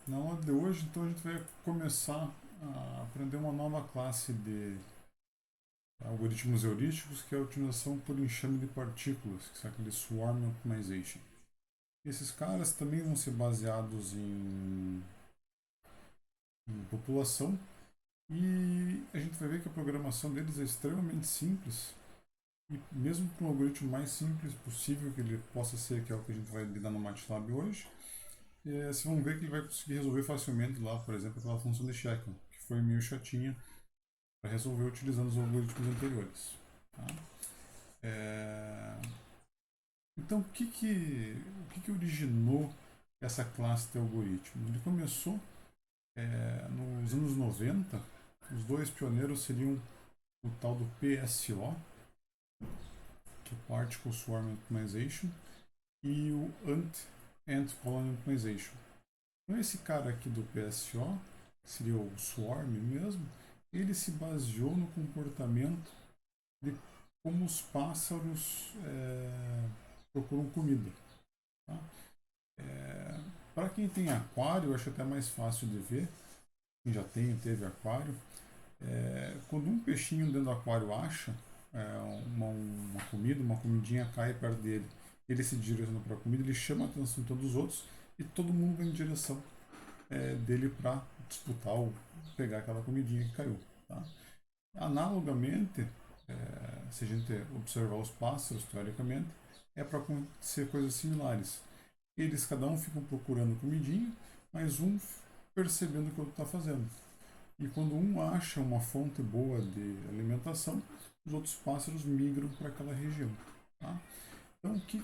Na aula de hoje, então, a gente vai começar a aprender uma nova classe de algoritmos heurísticos, que é a otimização por enxame de partículas, que são aquele Swarm Optimization. Esses caras também vão ser baseados em população, e a gente vai ver que a programação deles é extremamente simples, e mesmo com o algoritmo mais simples possível que ele possa ser, que é o que a gente vai lidar no MATLAB hoje, vocês vão ver que ele vai conseguir resolver facilmente lá, por exemplo, aquela função de check, que foi meio chatinha para resolver utilizando os algoritmos anteriores. Tá? É... Então, o que originou essa classe de algoritmo? Ele começou nos anos 90. Os dois pioneiros seriam o tal do PSO, que é Particle Swarm Optimization, e o Ant Colony Optimization. Então, esse cara aqui do PSO, que seria o Swarm mesmo, ele se baseou no comportamento de como os pássaros procuram comida. Tá? Para quem tem aquário, eu acho até mais fácil de ver. Quem já tem, teve aquário. Quando um peixinho dentro do aquário acha uma comida, uma comidinha cai perto dele, ele se direciona para a comida, ele chama a atenção de todos os outros e todo mundo vai em direção dele para disputar ou pegar aquela comidinha que caiu. Tá? Analogamente, se a gente observar os pássaros, teoricamente, é para acontecer coisas similares. Eles, cada um, ficam procurando comidinha, mas um percebendo o que o outro está fazendo. E quando um acha uma fonte boa de alimentação, os outros pássaros migram para aquela região. Tá? Então, o que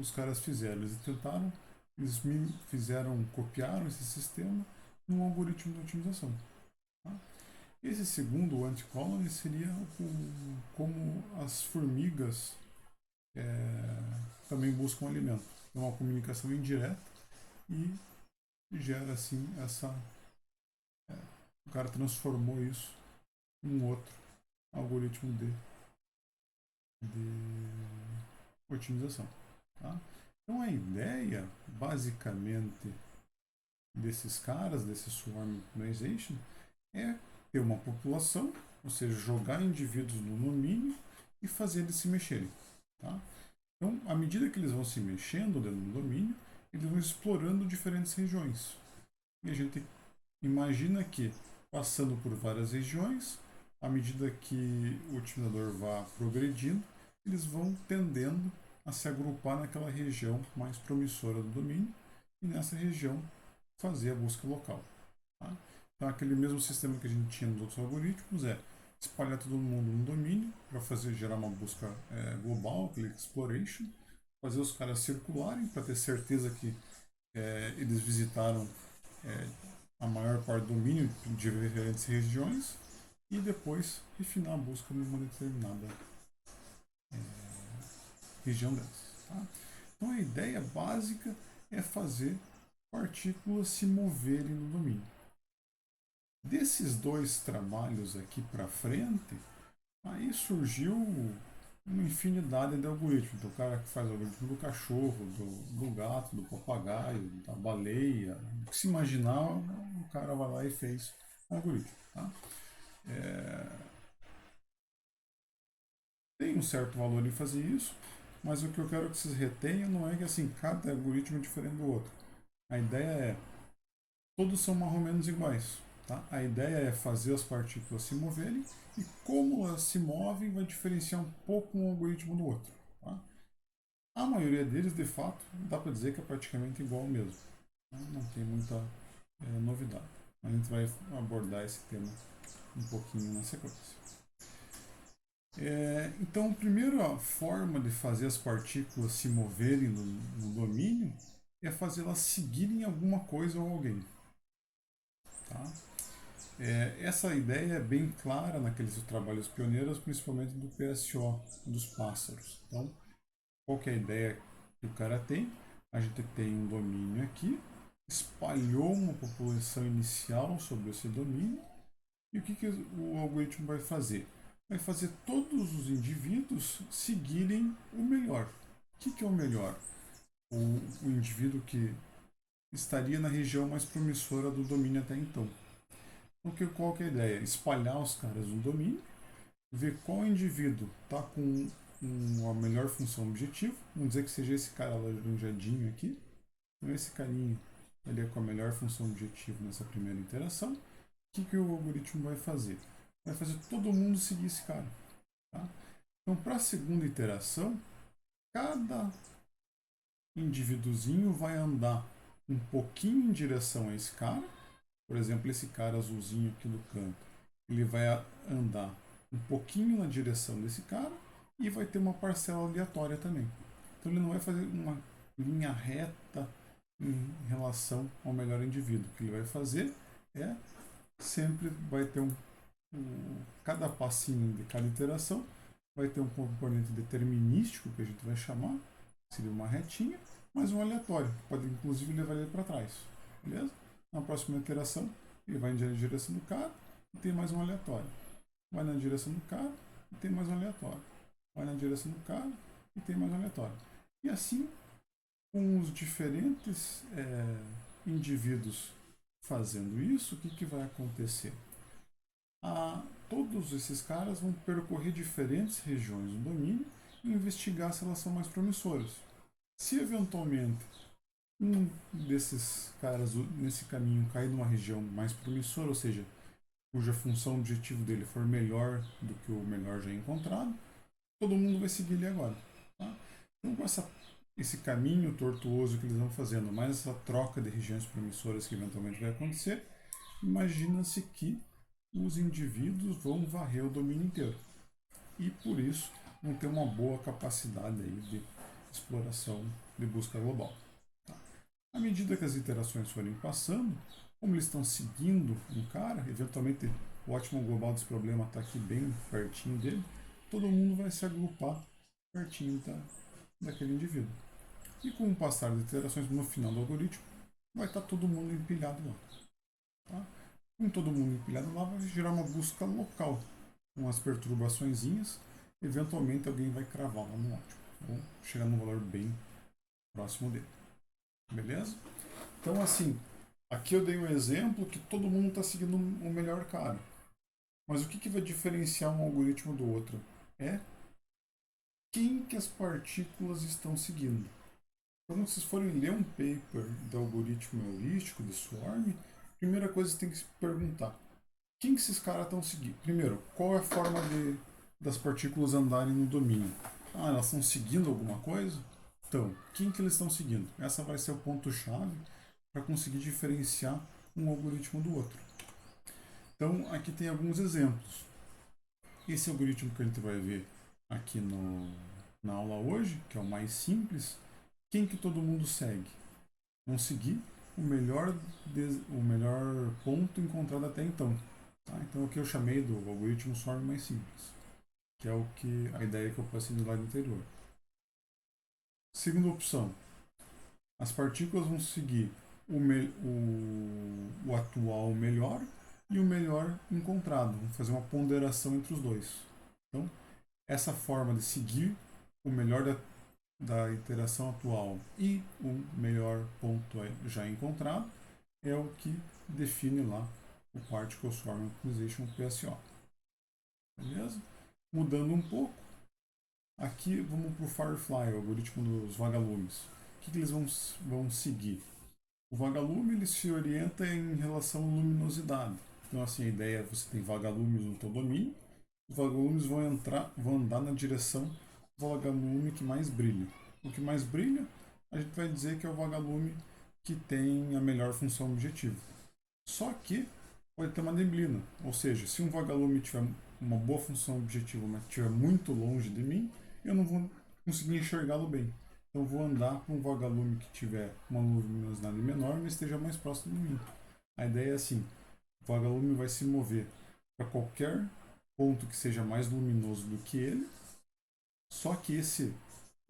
os caras fizeram? Eles fizeram, copiaram esse sistema num algoritmo de otimização. Tá? Esse segundo, o anti-colony, seria como as formigas também buscam alimento. É uma comunicação indireta e gera assim essa. O cara transformou isso em um outro algoritmo de otimização. Tá? Então a ideia, basicamente, desses caras, desse swarm optimization, é ter uma população, ou seja, jogar indivíduos no domínio e fazer eles se mexerem. Tá? Então, à medida que eles vão se mexendo dentro do domínio, eles vão explorando diferentes regiões. E a gente imagina que, passando por várias regiões, à medida que o utilizador vá progredindo, eles vão tendendo a se agrupar naquela região mais promissora do domínio e nessa região fazer a busca local. Tá? Então, aquele mesmo sistema que a gente tinha nos outros algoritmos é espalhar todo mundo no domínio para fazer gerar uma busca global, aquele exploration, fazer os caras circularem para ter certeza que eles visitaram a maior parte do domínio de diferentes regiões e depois refinar a busca numa determinada região dessas. Tá? Então a ideia básica é fazer partículas se moverem no domínio. Desses dois trabalhos aqui para frente, aí surgiu uma infinidade de algoritmos. Então, o cara que faz o algoritmo do cachorro, do gato, do papagaio, da baleia, o que se imaginar, o cara vai lá e fez um algoritmo. Tá? Tem um certo valor em fazer isso, mas o que eu quero que vocês retenham não é que assim, cada algoritmo é diferente do outro. A ideia é, todos são mais ou menos iguais. Tá? A ideia é fazer as partículas se moverem e como elas se movem vai diferenciar um pouco um algoritmo do outro. Tá? A maioria deles, de fato, dá para dizer que é praticamente igual mesmo. Não tem muita novidade. A gente vai abordar esse tema um pouquinho na sequência. Então, a primeira forma de fazer as partículas se moverem no domínio é fazê-las seguirem alguma coisa ou alguém. Tá? Essa ideia é bem clara naqueles trabalhos pioneiros, principalmente do PSO, dos pássaros. Então, qual que é a ideia que o cara tem? A gente tem um domínio aqui, espalhou uma população inicial sobre esse domínio, e o que o algoritmo vai fazer? Vai fazer todos os indivíduos seguirem o melhor. O que é o melhor? O indivíduo que estaria na região mais promissora do domínio até então. Então, qual que é a ideia? Espalhar os caras no domínio, ver qual indivíduo está com uma melhor função objetivo. Vamos dizer que seja esse cara laranjadinho aqui. Então, esse carinha ele é com a melhor função objetivo nessa primeira interação. O que o algoritmo vai fazer? Vai fazer todo mundo seguir esse cara. Tá? Então, para a segunda interação, cada indivíduozinho vai andar um pouquinho em direção a esse cara. Por exemplo, esse cara azulzinho aqui do canto, ele vai andar um pouquinho na direção desse cara e vai ter uma parcela aleatória também. Então ele não vai fazer uma linha reta em relação ao melhor indivíduo. O que ele vai fazer é sempre vai ter cada passinho de cada interação vai ter um componente determinístico que a gente vai chamar, seria uma retinha, mas um aleatório, que pode inclusive levar ele para trás. Beleza? Na próxima iteração, ele vai na direção do cara e tem mais um aleatório. Vai na direção do cara e tem mais um aleatório. Vai na direção do cara e tem mais um aleatório. E assim, com os diferentes indivíduos fazendo isso, o que vai acontecer? Todos esses caras vão percorrer diferentes regiões do domínio e investigar se elas são mais promissoras. Se eventualmente um desses caras nesse caminho cair numa região mais promissora, ou seja, cuja função objetivo dele for melhor do que o melhor já encontrado, todo mundo vai seguir ele agora. Tá? Então, com esse caminho tortuoso que eles vão fazendo, mais essa troca de regiões promissoras que eventualmente vai acontecer, imagina-se que os indivíduos vão varrer o domínio inteiro. E por isso vão ter uma boa capacidade aí de exploração de busca global. Tá? À medida que as interações forem passando, como eles estão seguindo um cara, eventualmente o ótimo global desse problema está aqui bem pertinho dele, todo mundo vai se agrupar pertinho daquele indivíduo. E com o passar das interações no final do algoritmo, vai estar todo mundo empilhado lá. Tá? Com todo mundo empilhado lá, vai gerar uma busca local, com as perturbaçõezinhas, eventualmente alguém vai cravar lá no ótimo, ou chegar num valor bem próximo dele. Beleza? Então, assim, aqui eu dei um exemplo que todo mundo está seguindo o melhor cara. Mas o que vai diferenciar um algoritmo do outro? É quem que as partículas estão seguindo. Quando vocês forem ler um paper de algoritmo heurístico, de swarm, a primeira coisa que você tem que se perguntar: quem que esses caras estão seguindo? Primeiro, qual é a forma das partículas andarem no domínio? Elas estão seguindo alguma coisa? Então, quem que eles estão seguindo? Essa vai ser o ponto-chave para conseguir diferenciar um algoritmo do outro. Então, aqui tem alguns exemplos. Esse algoritmo que a gente vai ver aqui na aula hoje, que é o mais simples, quem que todo mundo segue? Vão seguir o melhor ponto encontrado até então. Tá? Então, aqui eu chamei do algoritmo swarm mais simples, que é a ideia que eu passei do lado anterior. Segunda opção, as partículas vão seguir o atual melhor e o melhor encontrado. Vamos fazer uma ponderação entre os dois. Então, essa forma de seguir o melhor da iteração atual e o melhor ponto já encontrado é o que define lá o Particle Swarm Optimization PSO. Beleza? Mudando um pouco, aqui vamos para o Firefly, o algoritmo dos vagalumes. O que eles vão seguir? O vagalume ele se orienta em relação à luminosidade. Então, assim, a ideia é que você tem vagalumes no teu domínio, os vagalumes vão andar na direção do vagalume que mais brilha. O que mais brilha, a gente vai dizer que é o vagalume que tem a melhor função objetiva. Só que pode ter uma neblina, ou seja, se um vagalume tiver uma boa função objetiva, mas estiver muito longe de mim, eu não vou conseguir enxergá-lo bem. Então vou andar para um vagalume que tiver uma luminosidade menor, mas esteja mais próximo de mim. A ideia é assim: o vagalume vai se mover para qualquer ponto que seja mais luminoso do que ele, só que esse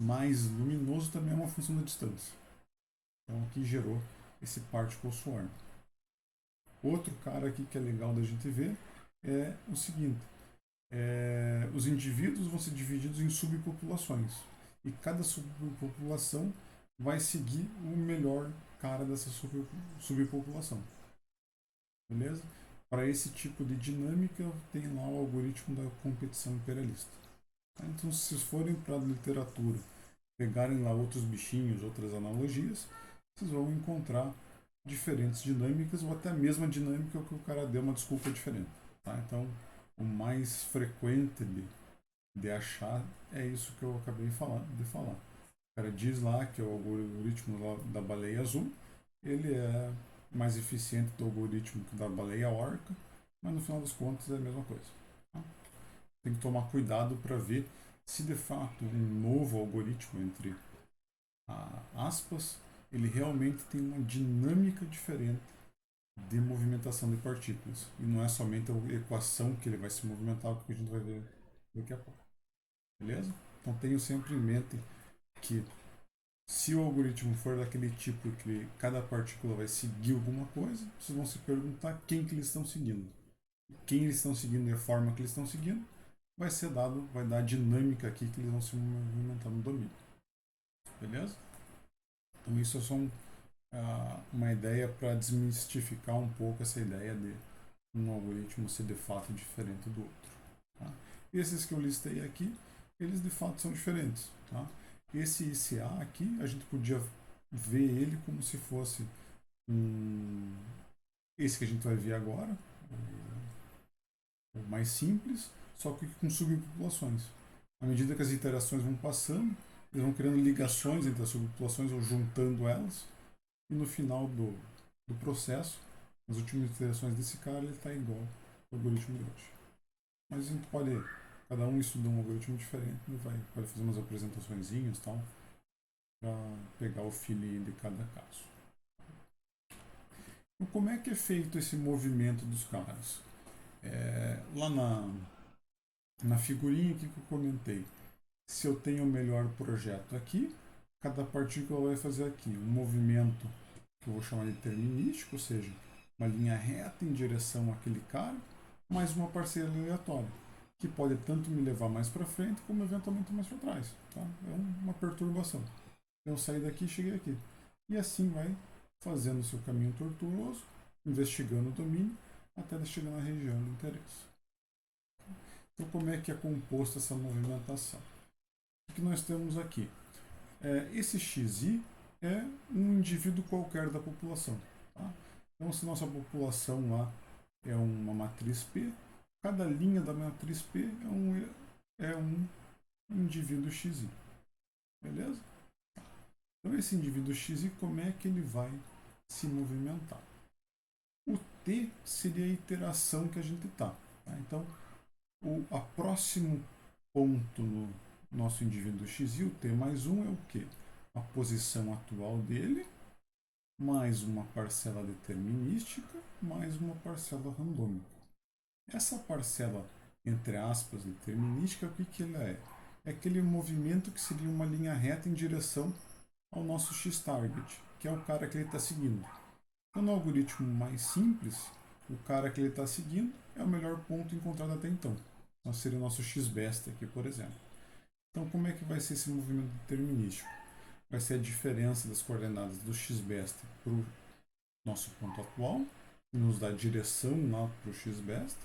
mais luminoso também é uma função da distância. Então aqui gerou esse particle swarm. Outro cara aqui que é legal da gente ver é o seguinte: os indivíduos vão ser divididos em subpopulações e cada subpopulação vai seguir o melhor cara dessa subpopulação. Beleza? Para esse tipo de dinâmica, tem lá o algoritmo da competição imperialista. Então, se vocês forem para a literatura, pegarem lá outros bichinhos, outras analogias, vocês vão encontrar diferentes dinâmicas ou até a mesma dinâmica que o cara deu uma desculpa diferente. Tá? Então, o mais frequente de achar é isso que eu acabei de falar. O cara diz lá que é o algoritmo da baleia azul, ele é mais eficiente do algoritmo que da baleia orca, mas no final das contas é a mesma coisa. Tá? Tem que tomar cuidado para ver se de fato um novo algoritmo, entre aspas, ele realmente tem uma dinâmica diferente de movimentação de partículas. E não é somente a equação que ele vai se movimentar, porque a gente vai ver daqui a pouco. Beleza? Então tenho sempre em mente que se o algoritmo for daquele tipo que cada partícula vai seguir alguma coisa, vocês vão se perguntar quem que eles estão seguindo. Quem eles estão seguindo e a forma que eles estão seguindo vai dar a dinâmica aqui que eles vão se movimentar no domínio. Beleza? Então isso é só uma ideia para desmistificar um pouco essa ideia de um algoritmo ser de fato diferente do outro. Tá? Esses que eu listei aqui, eles de fato são diferentes. Tá? Esse ICA aqui, a gente podia ver ele como se fosse esse que a gente vai ver agora, o mais simples, só que com subpopulações. À medida que as interações vão passando, eles vão criando ligações entre as subpopulações ou juntando elas, e no final do processo, nas últimas iterações desse cara, ele está igual ao algoritmo de hoje. Mas a gente pode, cada um estuda um algoritmo diferente, pode fazer umas apresentações e tal, para pegar o feeling de cada caso. Então, como é que é feito esse movimento dos caras? Lá na figurinha que eu comentei, se eu tenho o melhor projeto aqui, cada partícula vai fazer aqui um movimento que eu vou chamar de determinístico, ou seja, uma linha reta em direção àquele cara, mais uma parcela aleatória, que pode tanto me levar mais para frente como eventualmente mais para trás. Tá? É uma perturbação. Eu saí daqui e cheguei aqui. E assim vai fazendo o seu caminho tortuoso, investigando o domínio, até chegar na região de interesse. Então, como é que é composta essa movimentação? O que nós temos aqui? Esse XI é um indivíduo qualquer da população. Tá? Então, se nossa população lá é uma matriz P, cada linha da matriz P é um indivíduo XI. Beleza? Então, esse indivíduo XI, como é que ele vai se movimentar? O T seria a iteração que a gente está. Tá? Então, a próximo ponto no nosso indivíduo XI, o T mais 1 é o quê? A posição atual dele, mais uma parcela determinística, mais uma parcela randômica. Essa parcela, entre aspas, determinística, o que ela é? É aquele movimento que seria uma linha reta em direção ao nosso X-target, que é o cara que ele está seguindo. Então, no algoritmo mais simples, o cara que ele está seguindo é o melhor ponto encontrado até então. Então, seria o nosso X-best aqui, por exemplo. Então, como é que vai ser esse movimento determinístico? Vai ser a diferença das coordenadas do X-best para o nosso ponto atual, que nos dá a direção lá para o X-best,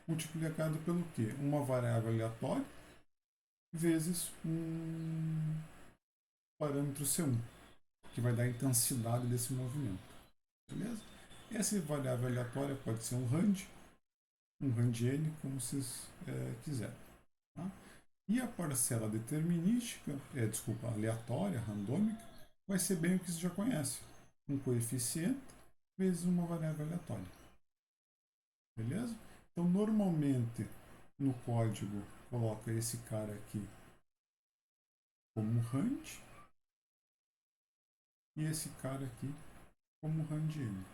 multiplicado pelo quê? Uma variável aleatória vezes um parâmetro C1, que vai dar a intensidade desse movimento. Beleza? Essa variável aleatória pode ser um rand n, como vocês quiserem. Tá? E a parcela determinística, aleatória, randômica, vai ser bem o que você já conhece. Um coeficiente vezes uma variável aleatória. Beleza? Então, normalmente, no código, coloca esse cara aqui como rand e esse cara aqui como rand n.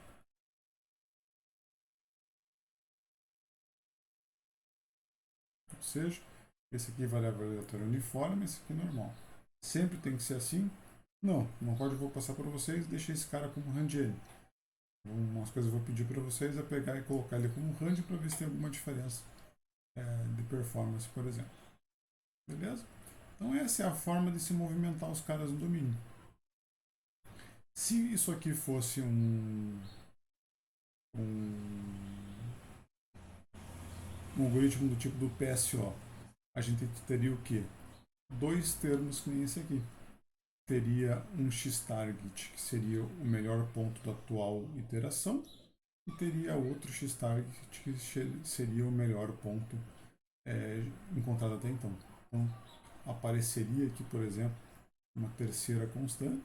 Ou seja, esse aqui é variável aleatória uniforme, esse aqui é normal. Sempre tem que ser assim? Não, no código eu vou passar para vocês, deixei esse cara como rand n. Umas coisas eu vou pedir para vocês é pegar e colocar ele como rand para ver se tem alguma diferença de performance, por exemplo. Beleza? Então essa é a forma de se movimentar os caras no domínio. Se isso aqui fosse um, um algoritmo do tipo do PSO, a gente teria o quê? Dois termos que nem esse aqui. Teria um x-target, que seria o melhor ponto da atual iteração, e teria outro x-target, que seria o melhor ponto encontrado até então. Então, apareceria aqui, por exemplo, uma terceira constante,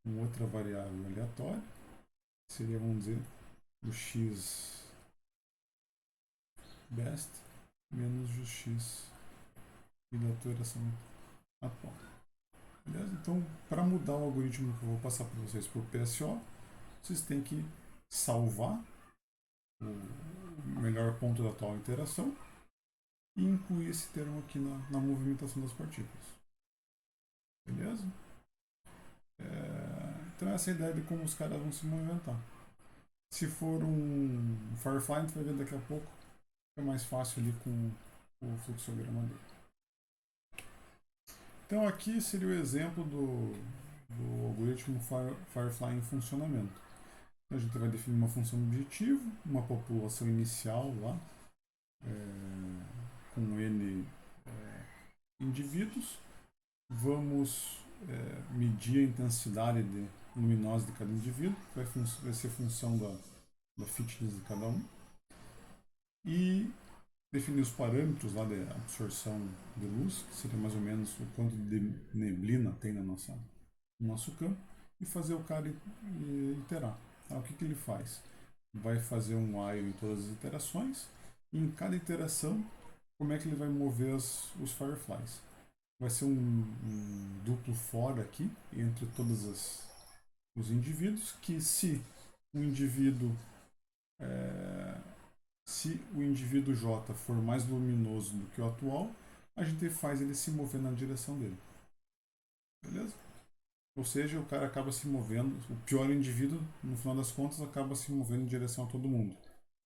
uma outra variável aleatória, que seria, vamos dizer, o x best menos o x e da iteração atual. Beleza? Então, para mudar o algoritmo que eu vou passar para vocês por PSO, vocês têm que salvar o melhor ponto da atual interação e incluir esse termo aqui na movimentação das partículas. Beleza? Então essa é a ideia de como os caras vão se movimentar. Se for um Firefly, a gente vai ver daqui a pouco, é mais fácil ali com o fluxograma dele. Então aqui seria o exemplo do algoritmo Firefly em funcionamento. Então, a gente vai definir uma função objetivo, uma população inicial lá, com N indivíduos. Vamos medir a intensidade luminosa de cada indivíduo, que vai ser função da fitness de cada um. E definir os parâmetros lá de absorção de luz, que seria mais ou menos o quanto de neblina tem no nosso campo, e fazer o cara iterar. O que ele faz? Vai fazer um while em todas as iterações, e em cada iteração, como é que ele vai mover os fireflies? Vai ser um duplo for aqui, entre todos os indivíduos, que se o indivíduo J for mais luminoso do que o atual, a gente faz ele se mover na direção dele. Beleza? Ou seja, o cara acaba se movendo, o pior indivíduo, no final das contas, acaba se movendo em direção a todo mundo.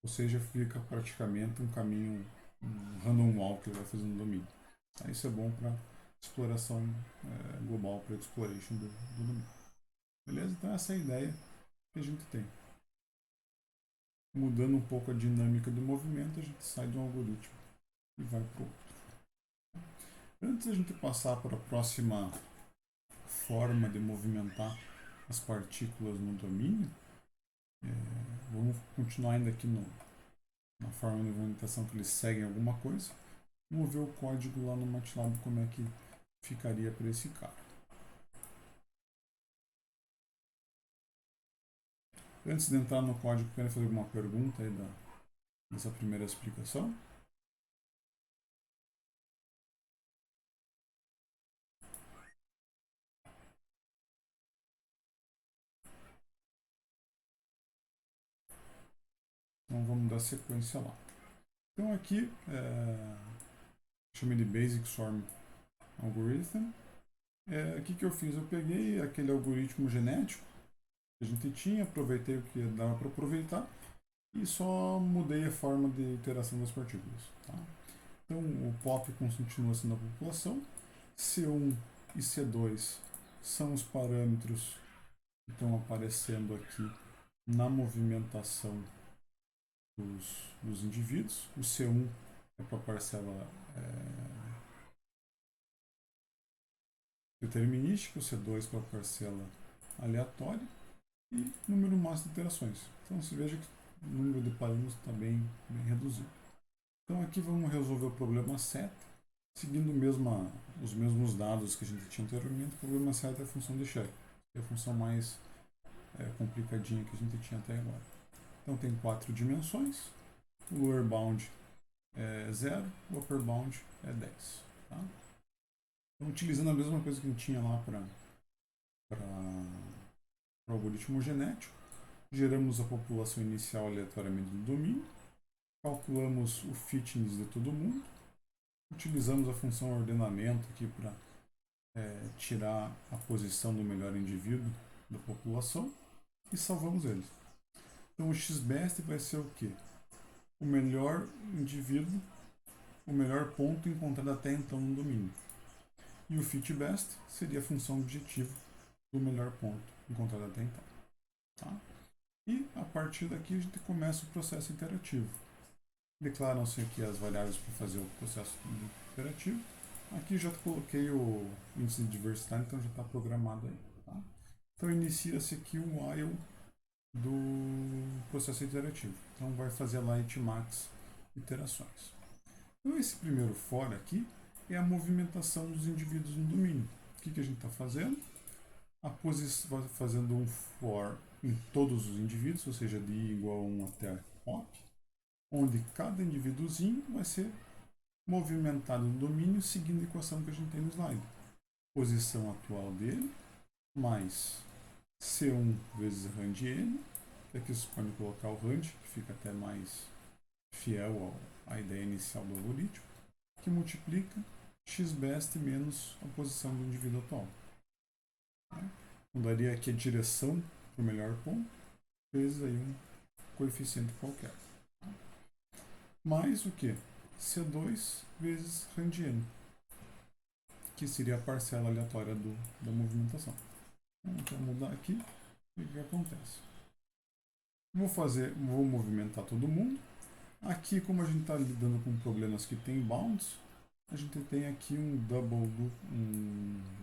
Ou seja, fica praticamente um caminho, um random walk que ele vai fazendo no domínio. Isso é bom para exploração global, para exploration do domínio. Beleza? Então essa é a ideia que a gente tem. Mudando um pouco a dinâmica do movimento, a gente sai de um algoritmo e vai para o outro. Antes de a gente passar para a próxima forma de movimentar as partículas no domínio, vamos continuar ainda aqui na forma de movimentação que eles seguem alguma coisa. Vamos ver o código lá no MATLAB como é que ficaria para esse cara. Antes de entrar no código, quero fazer alguma pergunta aí dessa primeira explicação? Então vamos dar sequência lá. Então aqui, chamei de Basic Swarm Algorithm. O que eu fiz? Eu peguei aquele algoritmo genético que a gente tinha, aproveitei o que dava para aproveitar e só mudei a forma de interação das partículas. Tá? Então o POP continua sendo a população, C1 e C2 são os parâmetros que estão aparecendo aqui na movimentação dos indivíduos. O C1 é para a parcela determinística, o C2 para a parcela aleatória e número máximo de iterações. Então você veja que o número de parâmetros está bem reduzido. Então aqui vamos resolver o problema 7, seguindo os mesmos dados que a gente tinha anteriormente. O problema 7 é a função de check, que é a função mais complicadinha que a gente tinha até agora. Então tem 4 dimensões, o lower bound é 0, o upper bound é 10. Tá? Então, utilizando a mesma coisa que a gente tinha lá para o algoritmo genético, geramos a população inicial aleatoriamente do domínio, calculamos o fitness de todo mundo, utilizamos a função ordenamento aqui para tirar a posição do melhor indivíduo da população e salvamos eles. Então o xbest vai ser o quê? O melhor indivíduo, o melhor ponto encontrado até então no domínio. E o fitbest seria a função objetivo do melhor ponto encontrado até então. Tá? E a partir daqui a gente começa o processo iterativo. Declaram-se aqui as variáveis para fazer o processo iterativo. Aqui já coloquei o índice de diversidade, então já está programado aí. Tá? Então inicia-se aqui o while do processo iterativo. Então vai fazer lá max iterações. Então esse primeiro for aqui é a movimentação dos indivíduos no domínio. O que a gente está fazendo? Fazendo um for em todos os indivíduos, ou seja, de i igual a 1 até op, onde cada indivíduozinho vai ser movimentado no domínio seguindo a equação que a gente tem no slide. Posição atual dele, mais C1 vezes rand n, que aqui você pode colocar o rand, que fica até mais fiel à ideia inicial do algoritmo, que multiplica xbest menos a posição do indivíduo atual. Então daria aqui a direção para o melhor ponto, vezes aí um coeficiente qualquer. Mais o que? C2 vezes rand n, que seria a parcela aleatória da movimentação. Então, mudar aqui, o que acontece? Vou movimentar todo mundo. Aqui, como a gente está lidando com problemas que tem bounds, a gente tem aqui um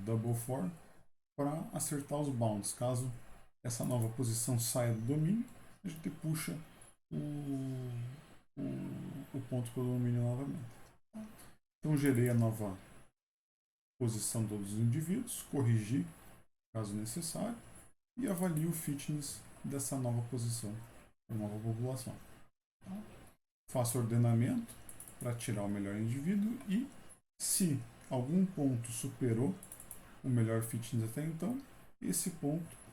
double for para acertar os bounds. Caso essa nova posição saia do domínio, a gente puxa o ponto para o domínio novamente. Então, gerei a nova posição de todos os indivíduos, corrigi caso necessário, e avalio o fitness dessa nova posição, da nova população. Tá? Faço ordenamento para tirar o melhor indivíduo e, se algum ponto superou o melhor fitness até então, esse ponto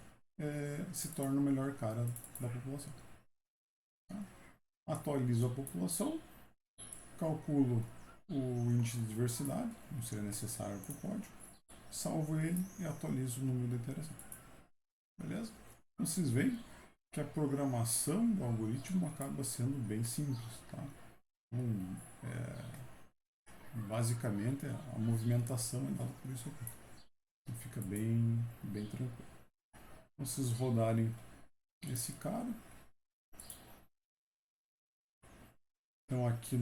se torna o melhor cara da população. Tá? Atualizo a população, calculo o índice de diversidade, não seria necessário para o código, salvo ele e atualizo o número de iteração. Beleza? Então vocês veem que a programação do algoritmo acaba sendo bem simples. Tá? Então, basicamente, a movimentação é dada por isso aqui. Então fica bem tranquilo. Então, vocês rodarem esse cara. Então aqui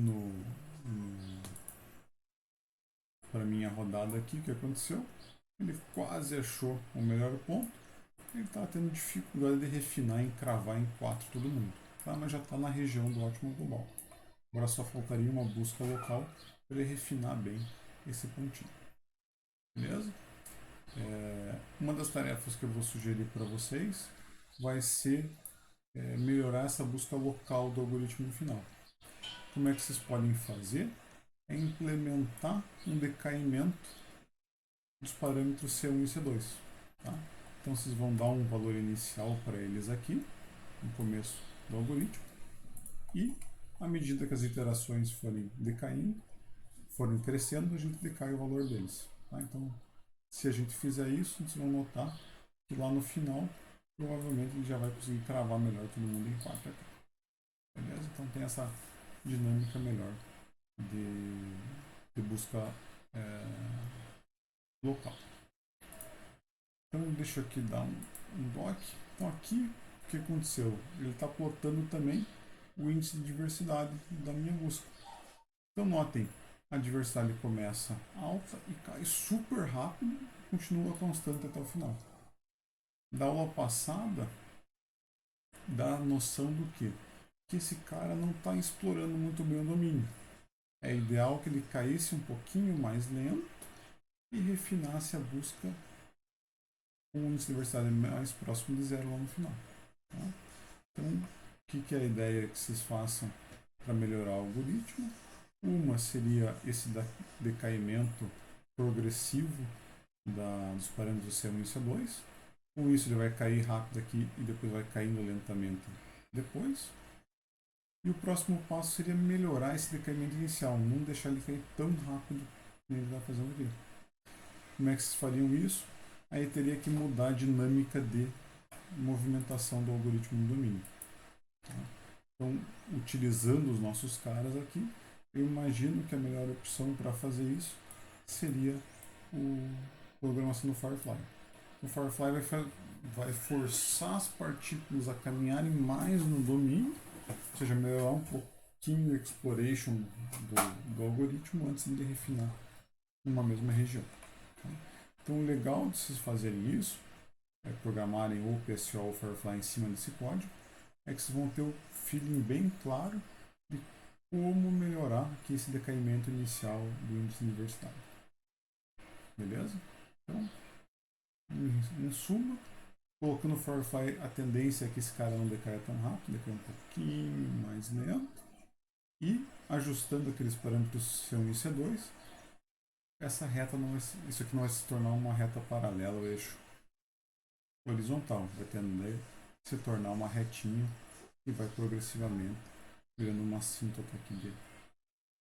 para minha rodada aqui, o que aconteceu? Ele quase achou o melhor ponto. Ele está tendo dificuldade de refinar, encravar em 4 todo mundo. Tá? Mas já está na região do ótimo global. Agora só faltaria uma busca local para ele refinar bem esse pontinho. Beleza? Uma das tarefas que eu vou sugerir para vocês vai ser melhorar essa busca local do algoritmo no final. Como é que vocês podem fazer? É implementar um decaimento dos parâmetros C1 e C2. Tá? Então vocês vão dar um valor inicial para eles aqui, no começo do algoritmo, e à medida que as iterações forem decaindo, forem crescendo, a gente decai o valor deles. Tá? Então, se a gente fizer isso, vocês vão notar que lá no final, provavelmente ele já vai conseguir cravar melhor todo mundo em 4 aqui. Beleza? Então tem essa dinâmica melhor de busca local. Então deixa eu aqui dar um doc. Então aqui o que aconteceu? Ele está plotando também o índice de diversidade da minha busca. Então notem, a diversidade começa alta e cai super rápido e continua constante até o final. Da aula passada, dá a noção do quê? Que esse cara não está explorando muito bem o domínio. É ideal que ele caísse um pouquinho mais lento e refinasse a busca com um índice de diversidade mais próximo de zero lá no final. Tá? Então, o que é a ideia que vocês façam para melhorar o algoritmo? Uma seria esse decaimento progressivo dos parâmetros C1 e C2. Com isso, ele vai cair rápido aqui e depois vai caindo lentamente depois. E o próximo passo seria melhorar esse decaimento inicial, não deixar ele cair tão rápido como ele está fazendo aqui. Como é que vocês fariam isso? Aí teria que mudar a dinâmica de movimentação do algoritmo no domínio. Tá? Então, utilizando os nossos caras aqui, eu imagino que a melhor opção para fazer isso seria a programação do Firefly. O Firefly vai forçar as partículas a caminharem mais no domínio, ou seja, melhorar um pouquinho o exploration do algoritmo antes de refinar numa mesma região. Tá? Então, o legal de vocês fazerem isso, programarem o PSO ou o Firefly em cima desse código, é que vocês vão ter o feeling bem claro de como melhorar aqui esse decaimento inicial do índice universitário. Beleza? Então, em suma, colocando o Firefly, a tendência é que esse cara não decaia tão rápido, decaia um pouquinho mais lento. E ajustando aqueles parâmetros C1 e C2, essa reta não vai, isso aqui não vai se tornar uma reta paralela ao eixo horizontal, vai tender a se tornar uma retinha e vai progressivamente virando uma assíntota aqui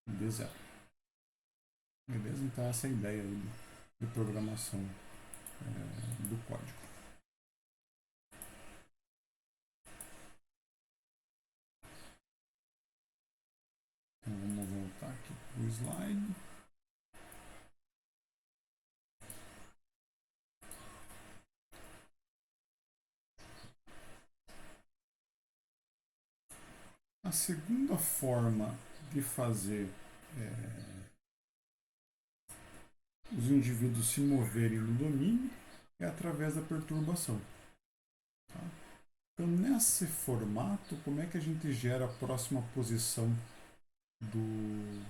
de zero. Beleza? Então essa é a ideia aí de programação do código. Então vamos voltar aqui para o slide. A segunda forma de fazer os indivíduos se moverem no domínio é através da perturbação. Tá? Então, nesse formato, como é que a gente gera a próxima posição de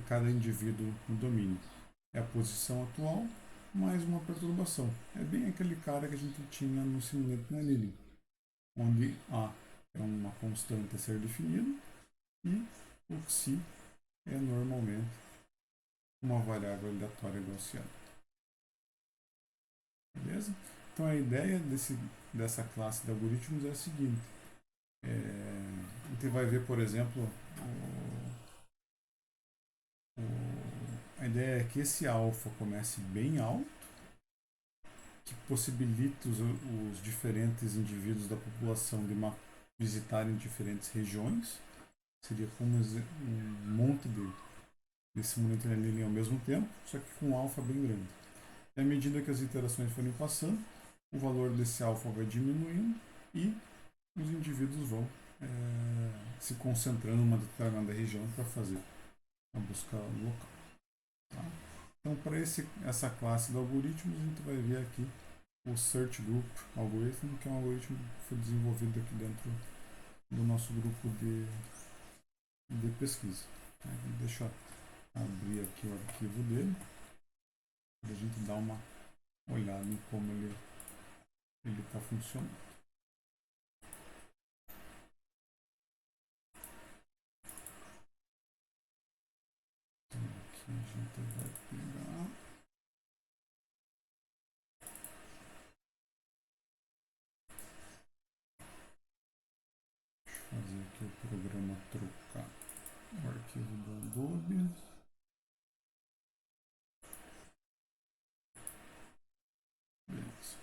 cada indivíduo no domínio? É a posição atual mais uma perturbação. É bem aquele cara que a gente tinha no simulante na Lily, onde A é uma constante a ser definida e o Xi é normalmente uma variável aleatória gaussiana. Beleza? Então a ideia dessa classe de algoritmos é a seguinte. A gente vai ver, por exemplo, a ideia é que esse alfa comece bem alto, que possibilite os diferentes indivíduos da população de visitarem diferentes regiões. Seria como um monte de simulante linear ao mesmo tempo, só que com um alfa bem grande. E à medida que as interações forem passando, o valor desse alfa vai diminuindo e os indivíduos vão se concentrando em uma determinada região para fazer a busca local. Tá? Então, para essa classe de algoritmos, a gente vai ver aqui o Search Group Algorithm, que é um algoritmo que foi desenvolvido aqui dentro do nosso grupo de pesquisa. Tá? Deixa eu abrir aqui o arquivo dele para a gente dar uma olhada em como ele está funcionando. Então, aqui a gente vai pegar. Fazer aqui o programa trocar o arquivo do Adobe. Beleza.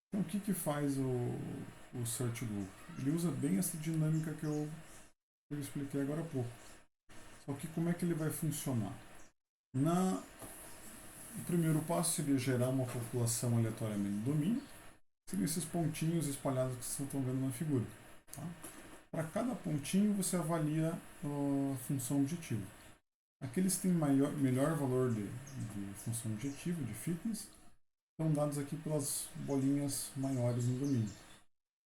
Então o que faz o Search Group? Ele usa bem essa dinâmica que eu expliquei agora há pouco. Só que como é que ele vai funcionar? O primeiro passo seria gerar uma população aleatoriamente do domínio. Seriam esses pontinhos espalhados que vocês estão vendo na figura. Tá? Para cada pontinho você avalia a função objetiva. Aqueles que têm melhor valor de função objetiva, de fitness, são dados aqui pelas bolinhas maiores no domínio.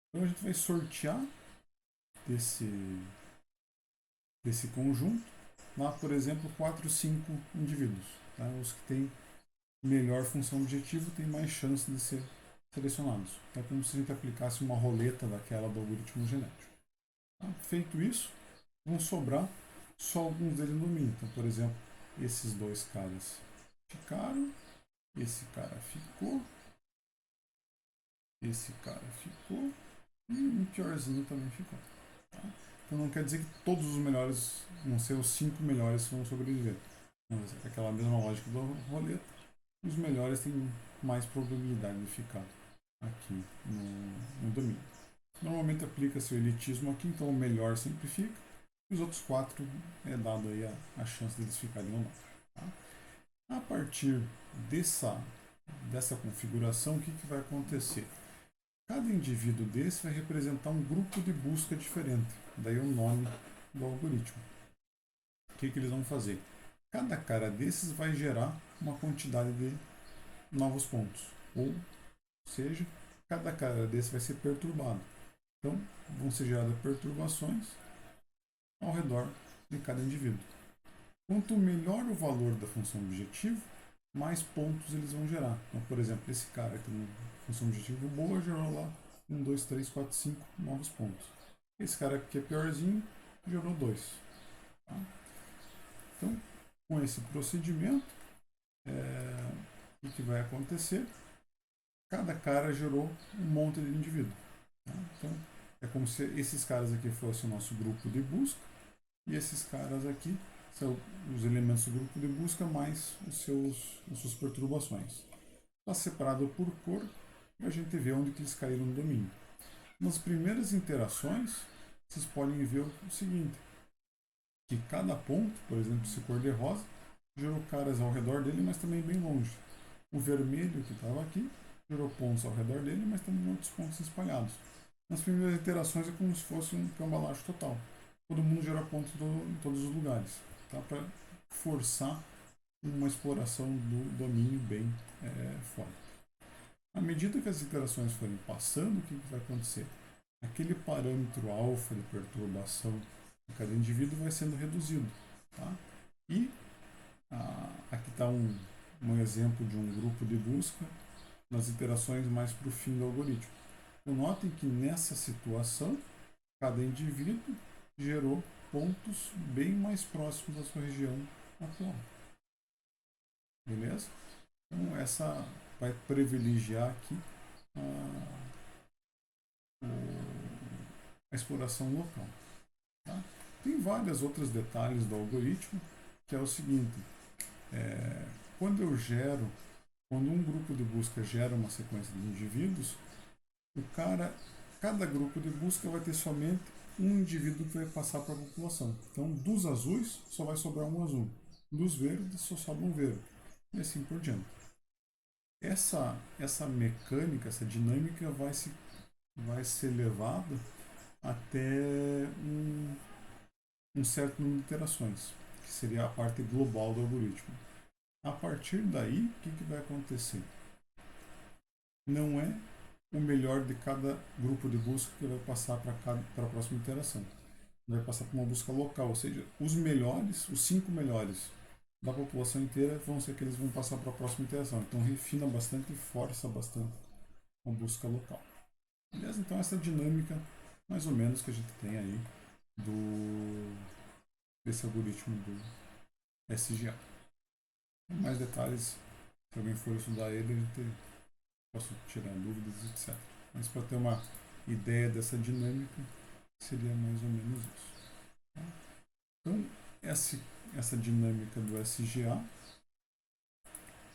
Então a gente vai sortear desse conjunto, lá, por exemplo, 4, 5 indivíduos. Tá? Os que têm melhor função objetiva têm mais chance de ser selecionados. É como se a gente aplicasse uma roleta daquela do algoritmo genético. Tá? Feito isso, vão sobrar só alguns deles no domínio. Então, por exemplo, esses dois caras ficaram, esse cara ficou, esse cara ficou e um piorzinho também ficou. Tá? Então não quer dizer que todos os melhores vão ser os 5 melhores que vão sobreviver. Mas é aquela mesma lógica do roleta. Os melhores têm mais probabilidade de ficar aqui no domínio. Normalmente aplica-se o elitismo aqui, então o melhor sempre fica. E os outros 4 é dado aí a chance deles ficarem ou não. Tá? A partir dessa configuração, o que vai acontecer? Cada indivíduo desse vai representar um grupo de busca diferente. Daí o nome do algoritmo. O que eles vão fazer? Cada cara desses vai gerar uma quantidade de novos pontos. Ou seja, cada cara desse vai ser perturbado. Então, vão ser geradas perturbações ao redor de cada indivíduo. Quanto melhor o valor da função objetivo, mais pontos eles vão gerar. Então, por exemplo, esse cara aqui na função objetivo boa gerou lá 1, 2, 3, 4, 5 novos pontos. Esse cara aqui que é piorzinho gerou 2. Tá? Então, com esse procedimento, o que vai acontecer? Cada cara gerou um monte de indivíduo. Tá? Então, é como se esses caras aqui fossem o nosso grupo de busca e esses caras aqui são os elementos do grupo de busca mais as suas perturbações. Está separado por cor para a gente ver onde que eles caíram no domínio. Nas primeiras interações, vocês podem ver o seguinte, que cada ponto, por exemplo, se cor de rosa, gerou caras ao redor dele, mas também bem longe. O vermelho que estava aqui gerou pontos ao redor dele, mas também outros pontos espalhados. Nas primeiras interações é como se fosse um cambalacho total. Todo mundo gera pontos em todos os lugares, tá? Para forçar uma exploração do domínio bem forte. À medida que as interações forem passando, o que vai acontecer? Aquele parâmetro alfa de perturbação de cada indivíduo vai sendo reduzido. Tá? E aqui está um exemplo de um grupo de busca nas interações mais para o fim do algoritmo. Então, notem que nessa situação, cada indivíduo gerou pontos bem mais próximos da sua região atual. Beleza? Então, essa vai privilegiar aqui a exploração local. Tá? Tem vários outros detalhes do algoritmo, que é o seguinte, quando um grupo de busca gera uma sequência de indivíduos, cada grupo de busca vai ter somente um indivíduo que vai passar para a população. Então, dos azuis, só vai sobrar um azul. Dos verdes, só sobra um verde. E assim por diante. Essa mecânica, essa dinâmica vai ser levada até um certo número de iterações, que seria a parte global do algoritmo. A partir daí, o que vai acontecer? Não é o melhor de cada grupo de busca que vai passar para a próxima iteração. Vai passar para uma busca local, ou seja, os melhores, os 5 melhores da população inteira vão ser aqueles que vão passar para a próxima iteração. Então refina bastante e força bastante a busca local. Beleza? Então essa dinâmica mais ou menos que a gente tem aí desse algoritmo do SGA. Mais detalhes, se alguém for estudar ele, a gente posso tirar dúvidas, etc. Mas para ter uma ideia dessa dinâmica, seria mais ou menos isso. Tá? Então, essa dinâmica do SGA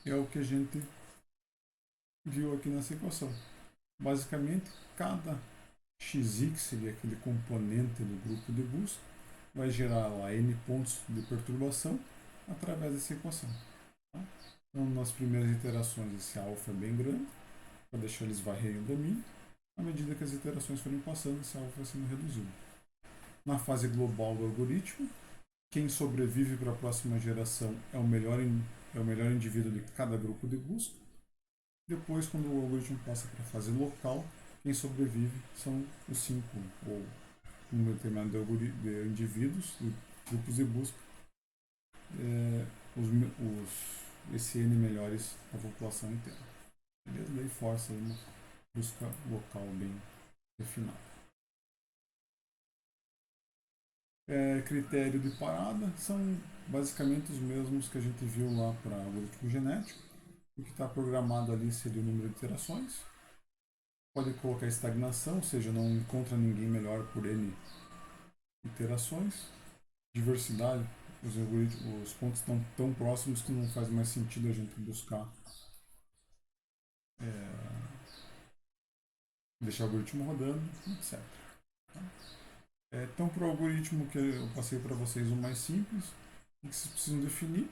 é o que a gente viu aqui nessa equação. Basicamente, cada xi, que seria aquele componente do grupo de busca, vai gerar lá n pontos de perturbação através dessa equação. Tá? Então, nas primeiras iterações, esse alfa é bem grande, para deixar eles varrerem o domínio. À medida que as iterações forem passando, esse alfa vai sendo reduzido. Na fase global do algoritmo, quem sobrevive para a próxima geração é o melhor indivíduo de cada grupo de busca. Depois, quando o algoritmo passa para a fase local, quem sobrevive são os 5 ou um determinado de indivíduos, de grupos de busca, esse N melhores da população inteira. Beleza? Daí força uma busca local bem refinada. Critério de parada são basicamente os mesmos que a gente viu lá para o algoritmo genético. O que está programado ali seria o número de iterações. Pode colocar estagnação, ou seja, não encontra ninguém melhor por N iterações. Diversidade, os pontos estão tão próximos que não faz mais sentido a gente buscar deixar o algoritmo rodando, etc. Então, para o algoritmo que eu passei para vocês, o mais simples, o que vocês precisam definir?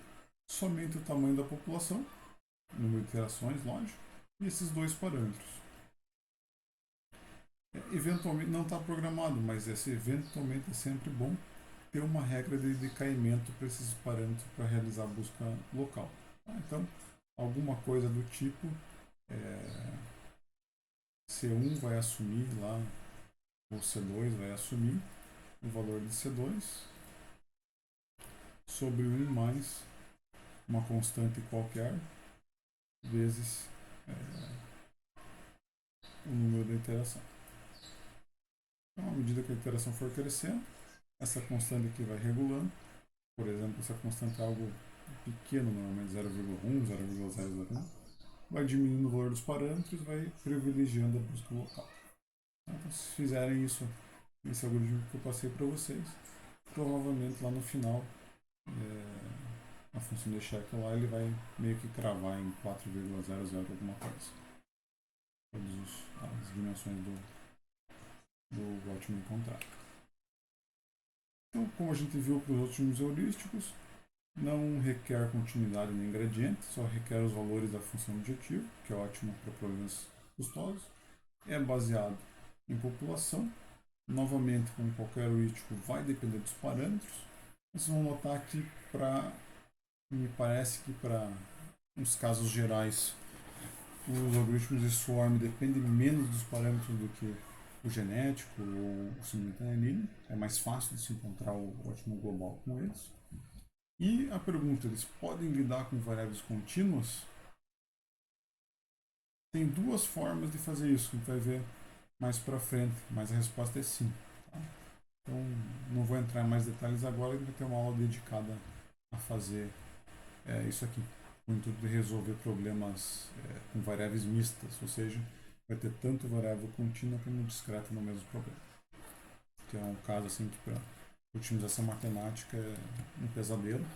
Somente o tamanho da população, número de interações, lógico, e esses dois parâmetros. Eventualmente, não está programado, mas eventualmente é sempre bom ter uma regra de decaimento para esses parâmetros para realizar a busca local. Então, alguma coisa do tipo C1 vai assumir lá, ou C2 vai assumir o valor de C2 sobre 1 mais uma constante qualquer vezes o número da interação. Então, à medida que a interação for crescendo, essa constante aqui vai regulando. Por exemplo, essa constante é algo pequeno, normalmente 0,1, 0,001, vai diminuindo o valor dos parâmetros, vai privilegiando a busca local. Então, se fizerem isso nesse algoritmo que eu passei para vocês, provavelmente lá no final a função de check lá ele vai meio que cravar em 4,00 alguma coisa. Todas as dimensões do ótimo encontrado. Então, como a gente viu para os ótimos heurísticos, não requer continuidade nem gradiente, só requer os valores da função objetivo, que é ótimo para problemas custosos. É baseado em população. Novamente, como qualquer heurístico, vai depender dos parâmetros. Vocês vão notar que me parece que para os casos gerais, os algoritmos de swarm dependem menos dos parâmetros do que o genético ou o simultaneous. É mais fácil de se encontrar o ótimo global com eles. E a pergunta, eles podem lidar com variáveis contínuas? Tem duas formas de fazer isso, que a gente vai ver mais para frente, mas a resposta é sim. Tá? Então, não vou entrar em mais detalhes agora, a gente vai ter uma aula dedicada a fazer isso aqui, com o intuito de resolver problemas com variáveis mistas, ou seja, vai ter tanto variável contínua como discreta no mesmo problema. Que é um caso assim que para otimização matemática é um pesadelo,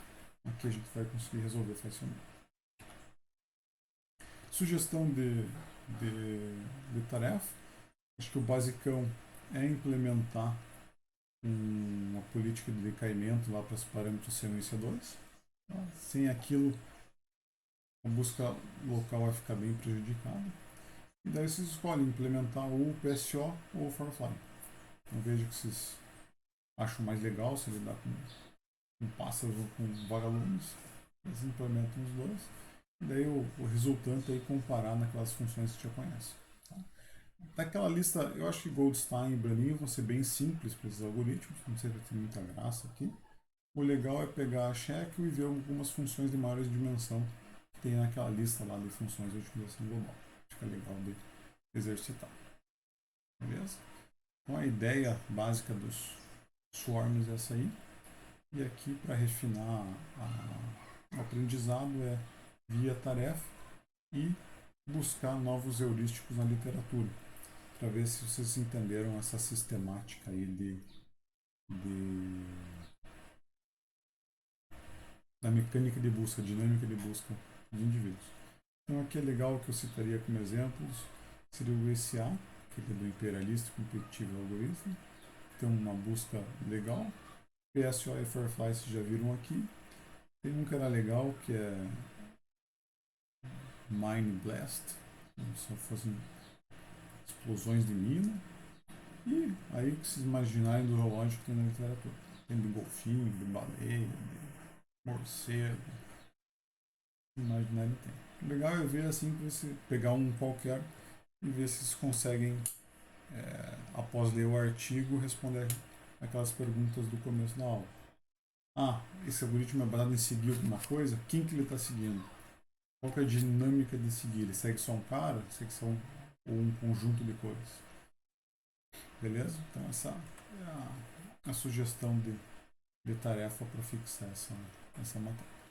aqui a gente vai conseguir resolver facilmente. Sugestão de tarefa, acho que o basicão é implementar uma política de decaimento lá para os parâmetros C1 e C2. Tá? Sem aquilo, a busca local vai ficar bem prejudicada. E daí vocês escolhem implementar ou o PSO ou o Firefly. Então veja que vocês acham mais legal se lidar com pássaros ou com vagalumes. Eles implementam os dois. E daí o resultante aí comparar naquelas funções que você já conhece. Tá? Daquela lista, eu acho que Goldstein e Braninho vão ser bem simples para esses algoritmos, não sei se vai ter muita graça aqui. O legal é pegar a check e ver algumas funções de maior dimensão que tem naquela lista lá de funções de otimização global. Fica legal de exercitar. Beleza? Então a ideia básica dos swarms é essa aí. E aqui para refinar o aprendizado é via tarefa e buscar novos heurísticos na literatura para ver se vocês entenderam essa sistemática aí da mecânica de busca, dinâmica de busca de indivíduos. Então aqui é legal que eu citaria como exemplos seria o ECA, que é do Imperialista Competitive Algorithm, tem uma busca legal. PSO e Firefly vocês já viram aqui. Tem um que era legal que é Mine Blast, só fazem explosões de mina. E aí que vocês imaginarem do relógio que tem na literatura. Tem de golfinho, de baleia, de morcego. Imaginarem tem. O legal é ver assim, para você pegar um qualquer e ver se vocês conseguem, após ler o artigo, responder aquelas perguntas do começo da aula. Ah, esse algoritmo é baseado em seguir alguma coisa? Quem que ele está seguindo? Qual que é a dinâmica de seguir? Ele segue só um cara? Segue só ou um conjunto de coisas? Beleza? Então essa é a sugestão de tarefa para fixar essa matéria.